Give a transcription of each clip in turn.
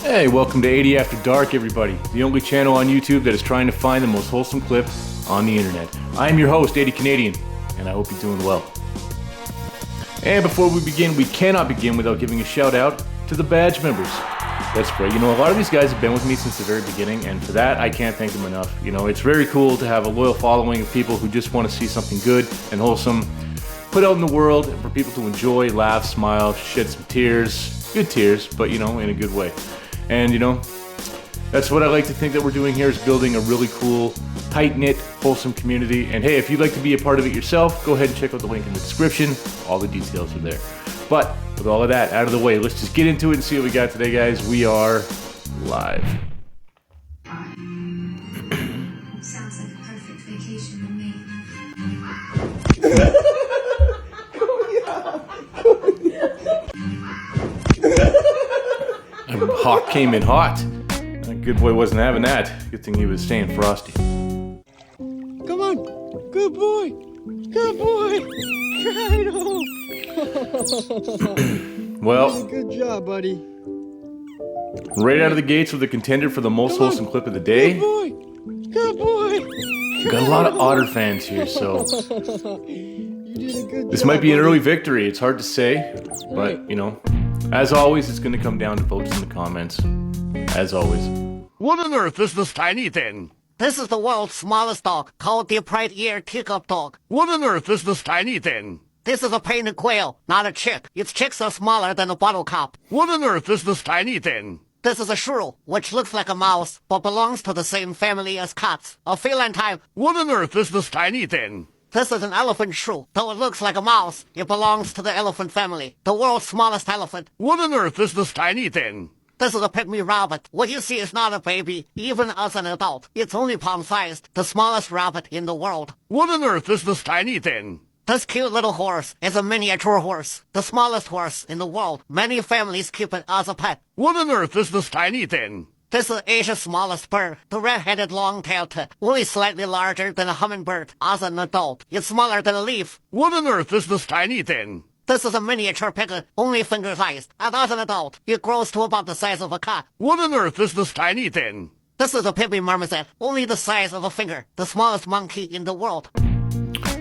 Hey, welcome to 80 After Dark, everybody. The only channel on YouTube that is trying to find the most wholesome clip on the internet. I am your host, 80 Canadian, and I hope you're doing well. And before we begin, we cannot begin without giving a shout out to the badge members. That's right. You know, a lot of these guys have been with me since the very beginning, and for that, I can't thank them enough. You know, it's very cool to have a loyal following of people who just want to see something good and wholesome put out in the world, and for people to enjoy, laugh, smile, shed some tears. Good tears, but, you know, in a good way. And, you know, that's what I like to think that we're doing here, is building a really cool, tight-knit, wholesome community. And hey, if you'd like to be a part of it yourself, go ahead and check out the link in the description. All the details are there. But with all of that out of the way, let's just get into it and see what we got today, guys. We are live. Sounds like a perfect vacation to me. Hawk came in hot. That good boy wasn't having that. Good thing he was staying frosty. Come on. Good boy. Good boy. Right on. Well, Good job, buddy. right out of the gates with a contender for the most wholesome clip of the day. Good boy. Good boy. We've got a lot of Otter fans here, so You did a good this job, might be an buddy. early victory. It's hard to say, but, Right. you know, as always, it's going to come down to votes in the comments. As always. What on earth is this tiny thing? This is the world's smallest dog, called the upright-eared teacup dog. What on earth is this tiny thing? This is a painted quail, not a chick. Its chicks are smaller than a bottle cap. What on earth is this tiny thing? This is a shrew, which looks like a mouse, but belongs to the same family as cats. A feline type. What on earth is this tiny thing? This is an elephant shrew. Though it looks like a mouse, it belongs to the elephant family. The world's smallest elephant. What on earth is this tiny thing? This is a pygmy rabbit. What you see is not a baby, even as an adult. It's only palm-sized, the smallest rabbit in the world. What on earth is this tiny thing? This cute little horse is a miniature horse, the smallest horse in the world. Many families keep it as a pet. What on earth is this tiny thing? This is Asia's smallest bird, the red-headed long-tailed tit, only slightly larger than a hummingbird as an adult. It's smaller than a leaf. What on earth is this tiny thing? This is a miniature piglet, only finger-sized, and as an adult, it grows to about the size of a cat. What on earth is this tiny thing? This is a pygmy marmoset, only the size of a finger, the smallest monkey in the world.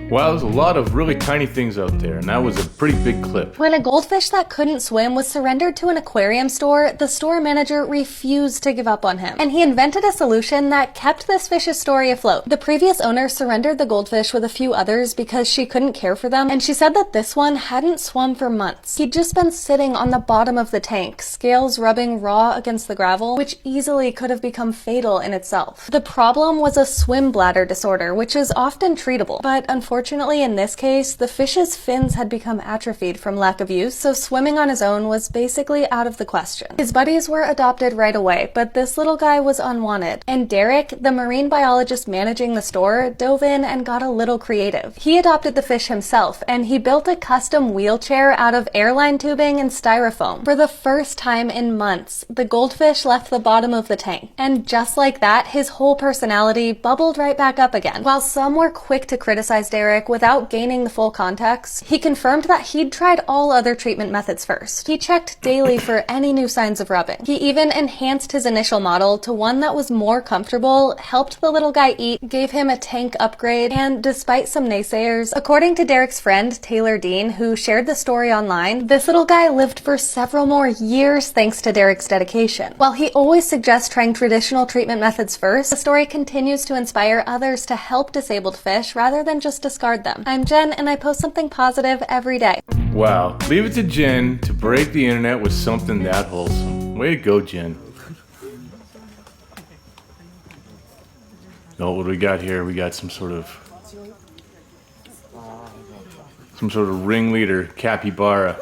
Wow, there's a lot of really tiny things out there, and that was a pretty big clip. When a goldfish that couldn't swim was surrendered to an aquarium store, the store manager refused to give up on him. And he invented a solution that kept this fish's story afloat. The previous owner surrendered the goldfish with a few others because she couldn't care for them, and she said that this one hadn't swum for months. He'd just been sitting on the bottom of the tank, scales rubbing raw against the gravel, which easily could have become fatal in itself. The problem was a swim bladder disorder, which is often treatable, but unfortunately in this case, the fish's fins had become atrophied from lack of use, so swimming on his own was basically out of the question. His buddies were adopted right away, but this little guy was unwanted. And Derek, the marine biologist managing the store, dove in and got a little creative. He adopted the fish himself, and he built a custom wheelchair out of airline tubing and styrofoam. For the first time in months, the goldfish left the bottom of the tank. And just like that, his whole personality bubbled right back up again. While some were quick to criticize Derek without gaining the full context, he confirmed that he'd tried all other treatment methods first. He checked daily for any new signs of rubbing. He even enhanced his initial model to one that was more comfortable, helped the little guy eat, gave him a tank upgrade, and despite some naysayers, according to Derek's friend Taylor Dean, who shared the story online, this little guy lived for several more years thanks to Derek's dedication. While he always suggests trying traditional treatment methods first, the story continues to inspire others to help disabled fish rather than just discard them. I'm Jen, and I post something positive every day. Wow, leave it to Jen to break the internet with something that wholesome. Way to go, Jen. Oh, what do we got here? We got some sort of ringleader, capybara.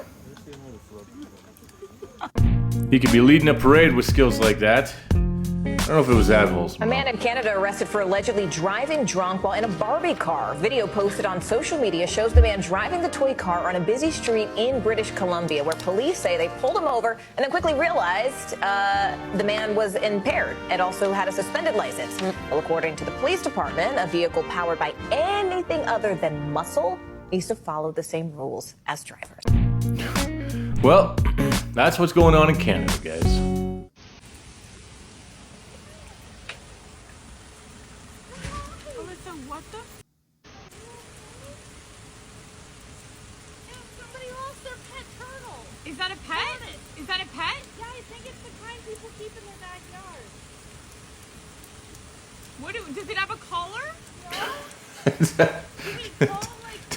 He could be leading a parade with skills like that. I don't know if it was that wholesome. A man in Canada arrested for allegedly driving drunk while in a Barbie car. Video posted on social media shows the man driving the toy car on a busy street in British Columbia, where police say they pulled him over and then quickly realized the man was impaired and also had a suspended license. Well, according to the police department, a vehicle powered by anything other than muscle needs to follow the same rules as drivers. Well, that's what's going on in Canada, guys. Is that a pet? Is that a pet? Yeah, I think it's the kind people keep in their backyard. Does it have a collar?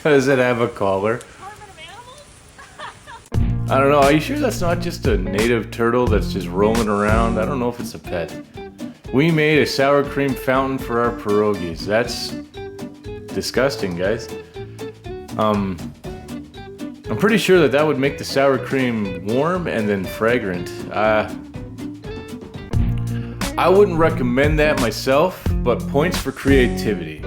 Does it have a collar? Department of Animals? I don't know. Are you sure that's not just a native turtle that's just roaming around? I don't know if it's a pet. We made a sour cream fountain for our pierogies. That's disgusting, guys. I'm pretty sure that would make the sour cream warm and then fragrant. I wouldn't recommend that myself, but points for creativity.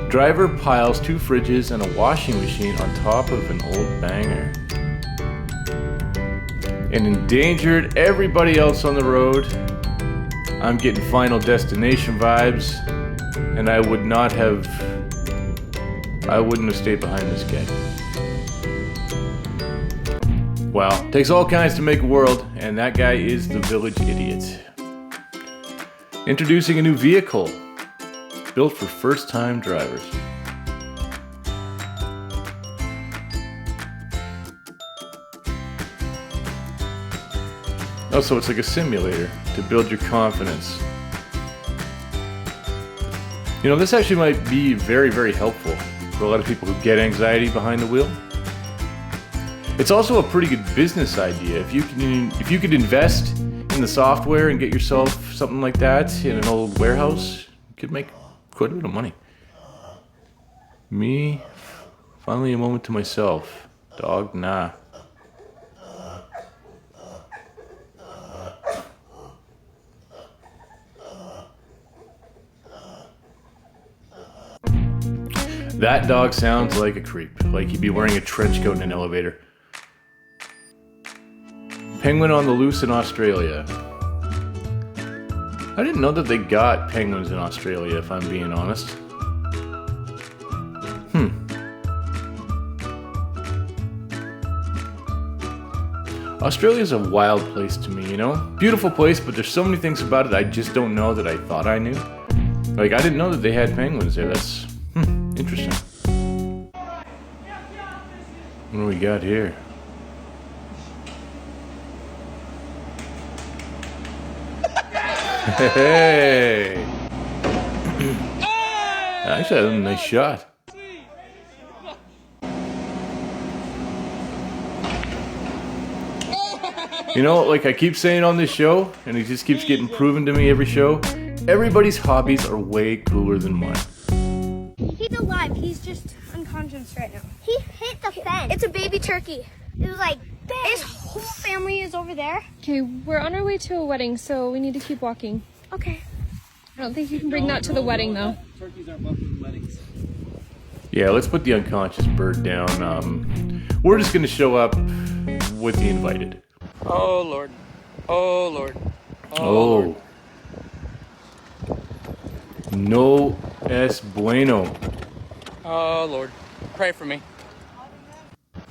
Driver piles 2 fridges and a washing machine on top of an old banger. And endangered everybody else on the road. I'm getting Final Destination vibes, and I wouldn't have stayed behind this guy. Wow, takes all kinds to make a world, and that guy is the village idiot. Introducing a new vehicle, built for first-time drivers. Oh, so it's like a simulator to build your confidence. You know, this actually might be very, very helpful for a lot of people who get anxiety behind the wheel. It's also a pretty good business idea. If you could invest in the software and get yourself something like that in an old warehouse, you could make quite a bit of money. Me, finally a moment to myself. Dog, nah. That dog sounds like a creep, like he'd be wearing a trench coat in an elevator. Penguin on the loose in Australia. I didn't know that they got penguins in Australia, if I'm being honest. Australia's a wild place to me, you know? Beautiful place, but there's so many things about it I just don't know that I thought I knew. Like, I didn't know that they had penguins there. That's, interesting. What do we got here? Hey! Actually, that was a nice shot. You know, like I keep saying on this show, and it just keeps getting proven to me every show, everybody's hobbies are way cooler than mine. He's alive. He's just unconscious right now. He hit the fence. It's a baby turkey. It was like, his whole family is over there. Okay, we're on our way to a wedding, so we need to keep walking. Okay. I don't think you can bring that to the wedding, though. Turkeys aren't welcome to weddings. Yeah, let's put the unconscious bird down. We're just gonna show up with the invited. Oh, Lord. Oh, Lord. Oh. No es bueno. Oh, Lord. Pray for me.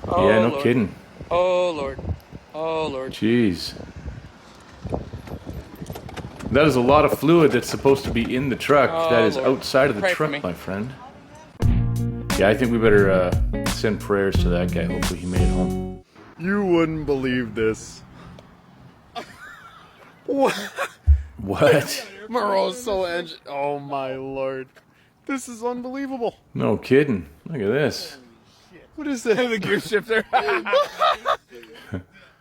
Yeah, no kidding. Oh, Lord. Oh, Lord. Jeez. That is a lot of fluid that's supposed to be in the truck that is outside of the truck, my friend. Yeah, I think we better send prayers to that guy. Hopefully he made it home. You wouldn't believe this. What? Moreau's so edgy. Oh my Lord. This is unbelievable. No kidding. Look at this. What is that? The gear shifter.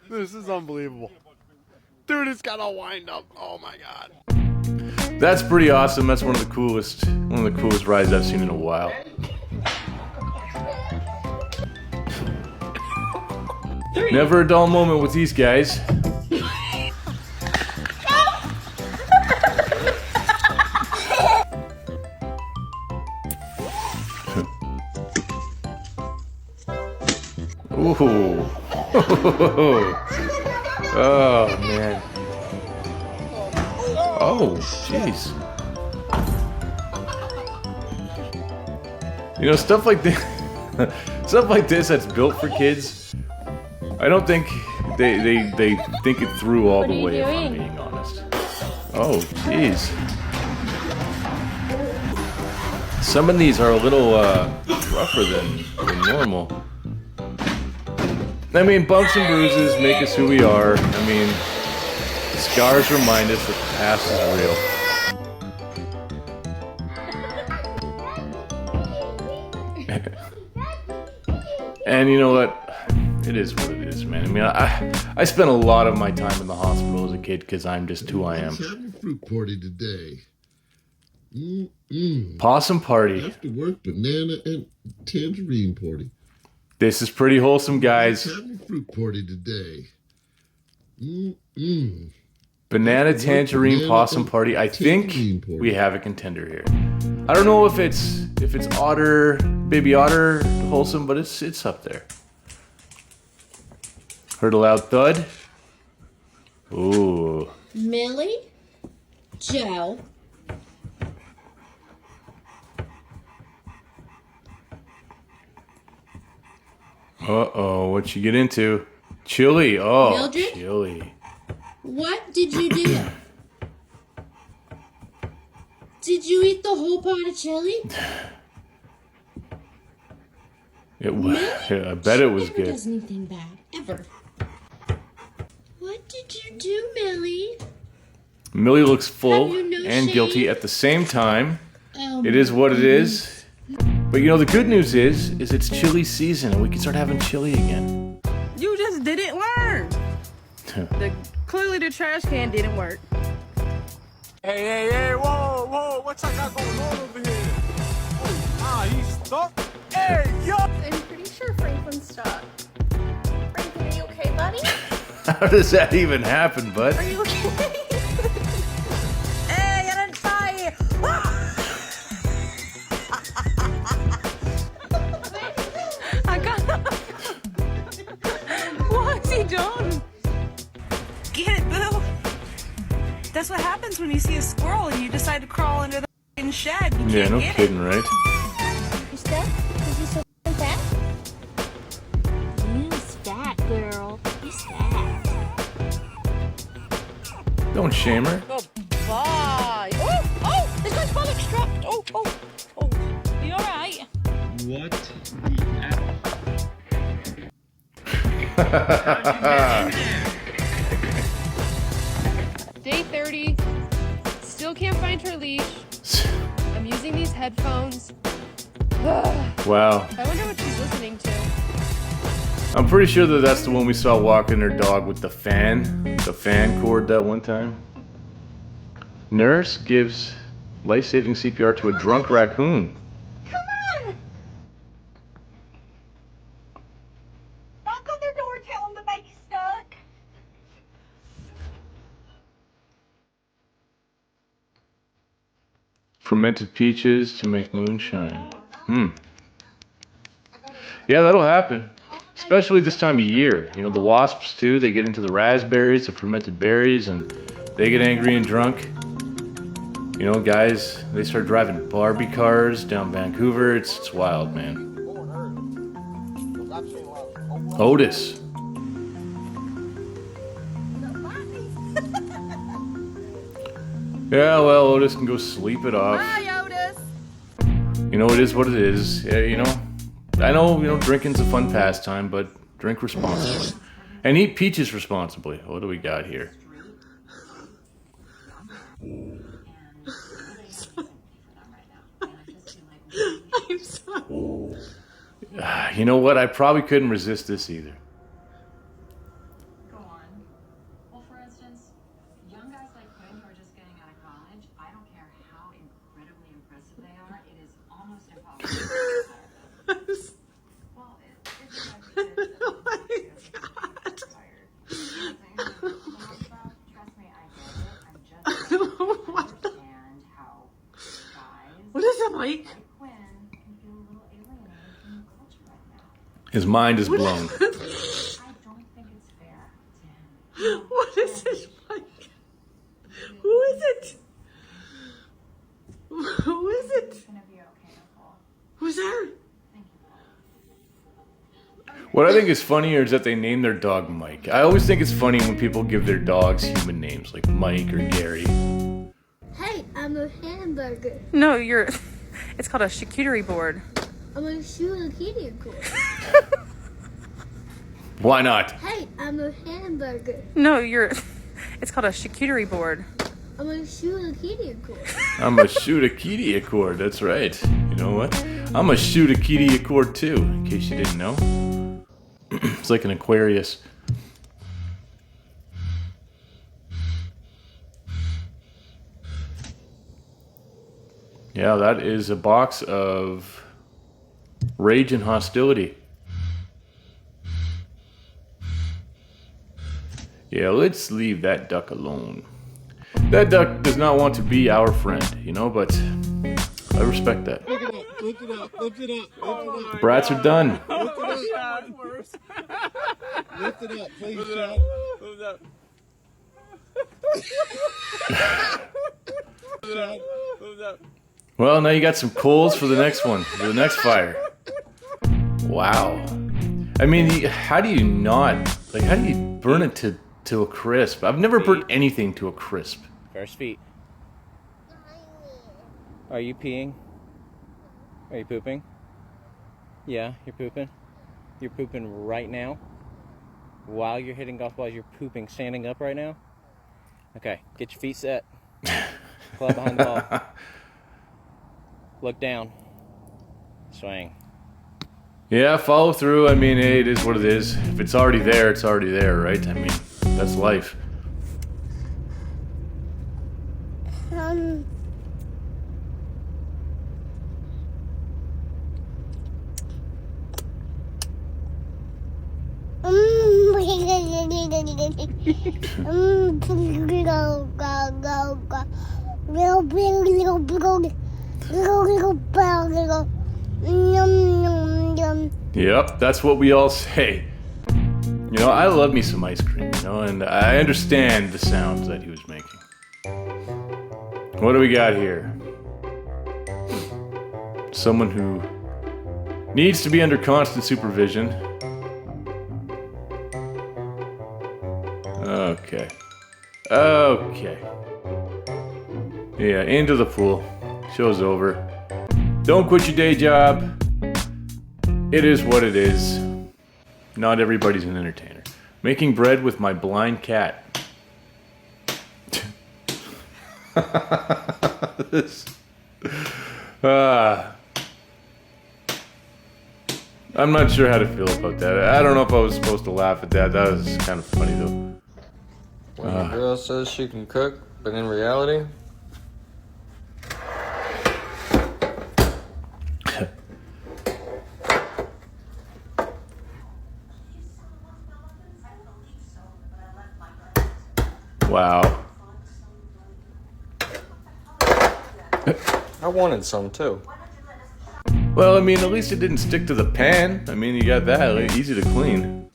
This is unbelievable. Dude, it's got all wind up. Oh my God. That's pretty awesome. That's one of the coolest rides I've seen in a while. Never a dull moment with these guys. Ooh. Oh, man. Oh, jeez. You know, stuff like this, that's built for kids, I don't think they think it through all the way, if I'm being honest. Oh, jeez. Some of these are a little rougher than normal. I mean, bumps and bruises make us who we are. I mean, scars remind us that the past is real. And you know what? It is what it is, man. I mean, I spent a lot of my time in the hospital as a kid because I'm just who I am. Let's have a fruit party today. Possum party. After work, banana and tangerine party. This is pretty wholesome, guys. Let's have a fruit party today. Banana tangerine possum party. I think we have a contender here. I don't know if it's otter, baby otter wholesome, but it's up there. Heard a loud thud. Ooh. Millie, Joe. Uh-oh, what'd you get into? Chili. Oh, Mildred? chili. What did you do? Did you eat the whole pot of chili? It was. I bet it was Never good. does anything bad, ever. What did you do, Millie? Millie looks full Have you no and shame? guilty at the same time. Oh, It is what it is. But you know, the good news is it's chili season and we can start having chili again. You just didn't learn. Clearly the trash can didn't work. Hey, whoa, what y'all got going on over here? Oh, he's stuck. Hey, yo! I'm pretty sure Franklin's stuck. Franklin, are you okay, buddy? How does that even happen, bud? Are you okay? Hey, I didn't try. I got. What's he doing? Get it, Boo. That's what happens when you see a squirrel and you decide to crawl under the f***ing shed. You Yeah, can't no get kidding, right? You stuck? Is he so fat? He's fat, girl. He's fat. Don't shame her. Goodbye. Oh, this guy's well extract. Oh. You alright? What? Day 30. Still can't find her leash. I'm using these headphones. Wow. I wonder what she's listening to. I'm pretty sure that's the one we saw walking her dog with the fan cord that one time. Nurse gives life-saving CPR to a drunk raccoon. Come on! Knock on their door, tell them the baby's stuck. Fermented peaches to make moonshine. Yeah, that'll happen. Especially this time of year. You know, the wasps too, they get into the raspberries, the fermented berries, and they get angry and drunk. You know, guys, they start driving Barbie cars down Vancouver. It's wild, man. Otis. Yeah, well, Otis can go sleep it off. Hi, Otis. You know, it is what it is. Yeah, you know, I know, drinking's a fun pastime, but drink responsibly. And eat peaches responsibly. What do we got here? I'm sorry. You know what? I probably couldn't resist this either. Go on. Well, for instance, young guys like Quinn who are just getting out of college, I don't care how incredibly impressive they are, it is almost impossible to retire them. Well, it's like Oh my God. trust me, I get it. I'm just trying to understand how guys What is it, Mike? like Quinn can feel a little alienated from the culture right now. His mind is blown. I don't think it's fair to him. What is it, Mike? Who is it? Who is it? It's gonna be okay, Nicole. Who's that? What I think is funnier is that they name their dog Mike. I always think it's funny when people give their dogs human names, like Mike or Gary. Hey, I'm a hamburger. No, it's called a charcuterie board. I'm gonna shoot a kitty cord. Why not? Hey, I'm a hamburger. No, you're. It's called a charcuterie board. I'm gonna shoot a kitty cord. I'm a shoot a kitty cord. That's right. You know what? I'm a shoot a kitty cord too, in case you didn't know. It's like an Aquarius. Yeah, that is a box of Rage and Hostility. Yeah, let's leave that duck alone. That duck does not want to be our friend, you know, but I respect that. Lift it up, lift it up, lift it up, lift it up. Brats are done. Lift it up. Yeah, it's worse. Lift it up, please, Chad. Lift it up. Chad. Lift it up. Well, now you got some coals for the next one, for the next fire. Wow. I mean, how do you not, like, how do you burn it to a crisp? I've never burnt anything to a crisp. First feet. Are you peeing? Are you pooping? Yeah, you're pooping. You're pooping right now. While you're hitting golf balls, you're pooping standing up right now. Okay, get your feet set. Club behind the ball. Look down. Swing. Yeah, follow through. I mean, hey, it is what it is. If it's already there, it's already there, right? I mean, that's life. Yep, that's what we all say. You know, I love me some ice cream, you know, and I understand the sounds that he was making. What do we got here? Someone who needs to be under constant supervision. Okay. Okay. Yeah, into the pool. Show's over. Don't quit your day job. It is what it is. Not everybody's an entertainer. Making bread with my blind cat. I'm not sure how to feel about that. I don't know if I was supposed to laugh at that. That was kind of funny though. When a girl says she can cook, but in reality... Wow. I wanted some too. Well, I mean, at least it didn't stick to the pan. I mean, you got that. Easy to clean.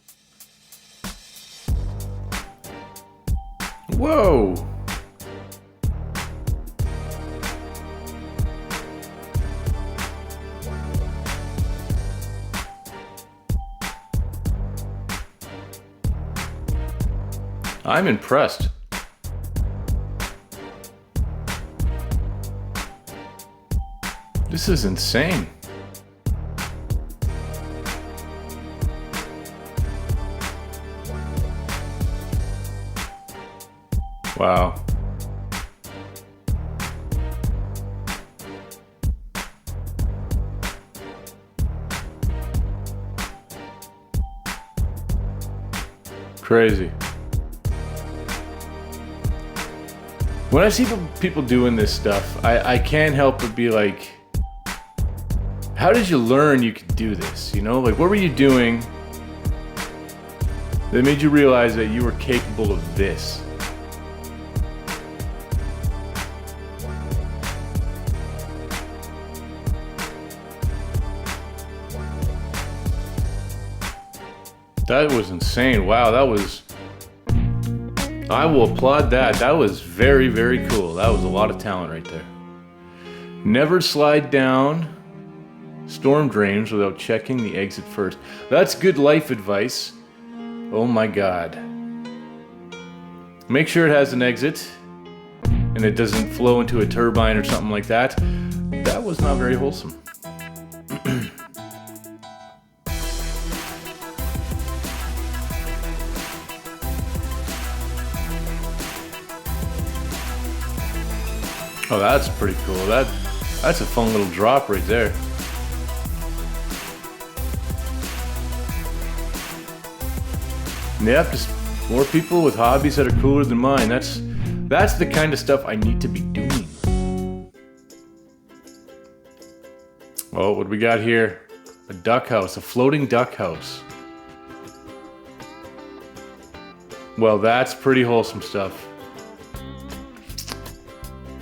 Whoa! I'm impressed. This is insane. Wow. Crazy. When I see people doing this stuff, I can't help but be like, how did you learn you could do this? You know, like, what were you doing that made you realize that you were capable of this? That was insane. Wow, that was... I will applaud that. That was very, very cool. That was a lot of talent right there. Never slide down storm drains without checking the exit first. That's good life advice. Oh my God. Make sure it has an exit and it doesn't flow into a turbine or something like that. That was not very wholesome. Oh, that's pretty cool. That's a fun little drop right there. Yep, just more people with hobbies that are cooler than mine. That's the kind of stuff I need to be doing. Oh, what do we got here? A duck house, a floating duck house. Well, that's pretty wholesome stuff.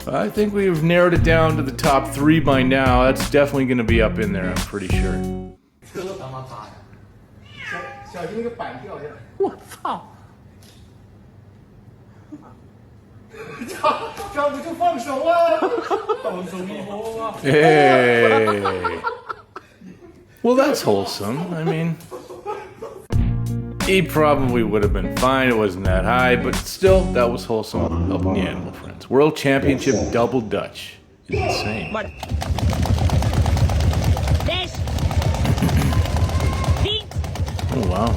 I think we've narrowed it down to the top 3 by now. That's definitely going to be up in there, I'm pretty sure. 小心那个板掉下来。我操！这样不就放手啊？放手一搏啊！ Hey. Well, that's wholesome. I mean, he probably would have been fine. It wasn't that high, but still, that was wholesome. Helping the animal friends. World Championship Double Dutch. It's insane. Oh, wow.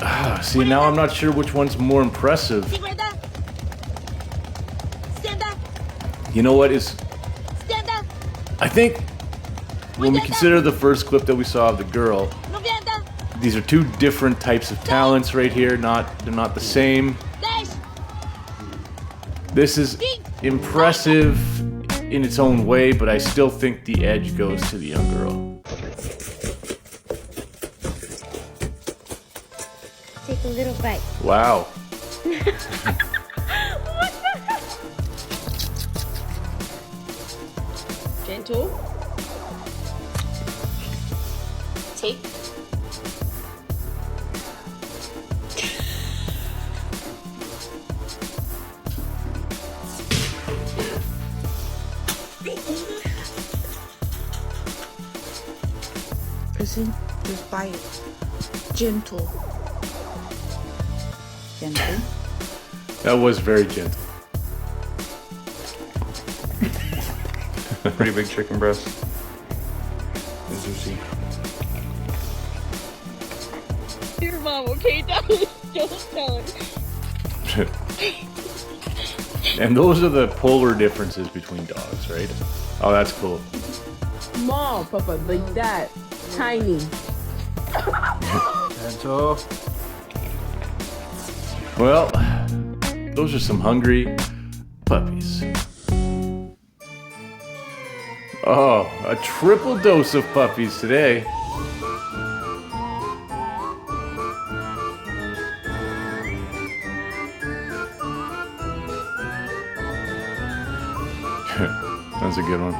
Ah, see, now I'm not sure which one's more impressive. You know what is... I think when we consider the first clip that we saw of the girl, these are 2 different types of talents right here. They're not the same. This is impressive in its own way, but I still think the edge goes to the young girl. Take a little bite. Wow. Gentle. Take. Listen, just bite. Gentle. Gentle. That was very gentle. Pretty big chicken breast. Zuzi. Your mom, okay? Don't tell her. And those are the polar differences between dogs, right? Oh, that's cool. Small, Papa, like that. Tiny. Gentle. Well, those are some hungry puppies. Oh, a triple dose of puppies today. That's a good one.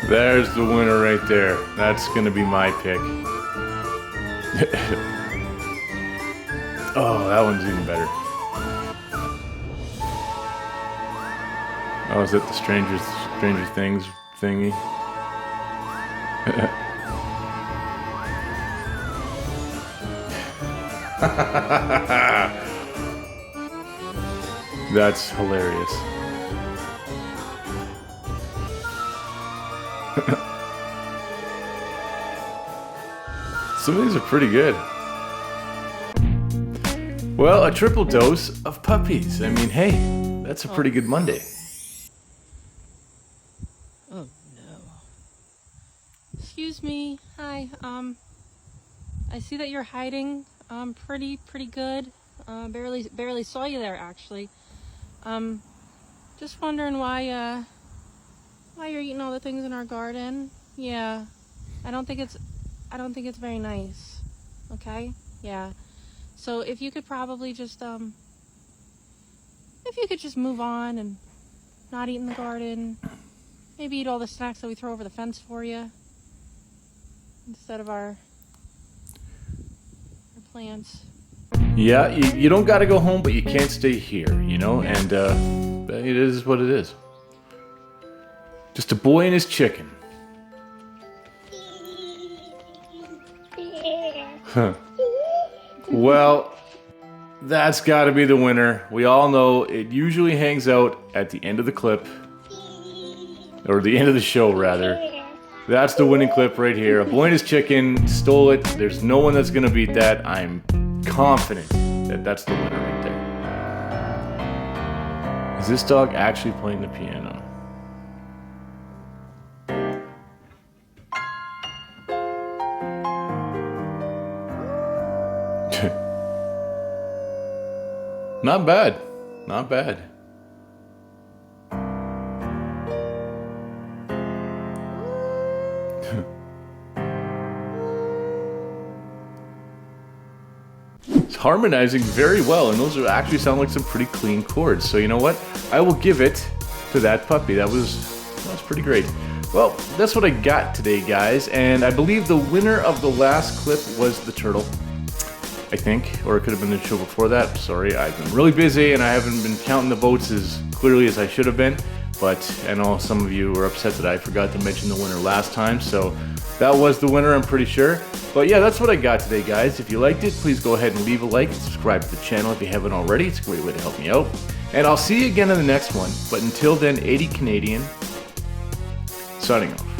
There's the winner right there. That's gonna be my pick. Oh, that one's even better. Oh, is it the Stranger Things thingy? That's hilarious. Some of these are pretty good. Well, a triple dose of puppies. I mean, hey, that's a pretty good Monday. Oh no. Excuse me. Hi. I see that you're hiding. Pretty good. Barely saw you there actually. Just wondering why you're eating all the things in our garden. Yeah. I don't think it's very nice. Okay? Yeah. So if you could probably just move on and not eat in the garden. Maybe eat all the snacks that we throw over the fence for you instead of our plants. Yeah, you don't gotta go home, but you can't stay here, you know? And it is what it is. Just a boy and his chicken. Huh. Well, That's got to be the winner. We all know it usually hangs out at the end of the clip. Or the end of the show, rather. That's the winning clip right here. A Boy and His Chicken stole it. There's no one that's going to beat that. I'm confident that that's the winner right there. Is this dog actually playing the piano? Not bad. Not bad. It's harmonizing very well, and those actually sound like some pretty clean chords. So you know what? I will give it to that puppy. That was pretty great. Well, that's what I got today, guys, and I believe the winner of the last clip was the turtle. I think, or it could have been the show before that. Sorry, I've been really busy and I haven't been counting the votes as clearly as I should have been. But I know some of you were upset that I forgot to mention the winner last time, so that was the winner, I'm pretty sure. But yeah, that's what I got today, guys. If you liked it, please go ahead and leave a like and subscribe to the channel if you haven't already. It's a great way to help me out. And I'll see you again in the next one. But until then, 80 Canadian, signing off.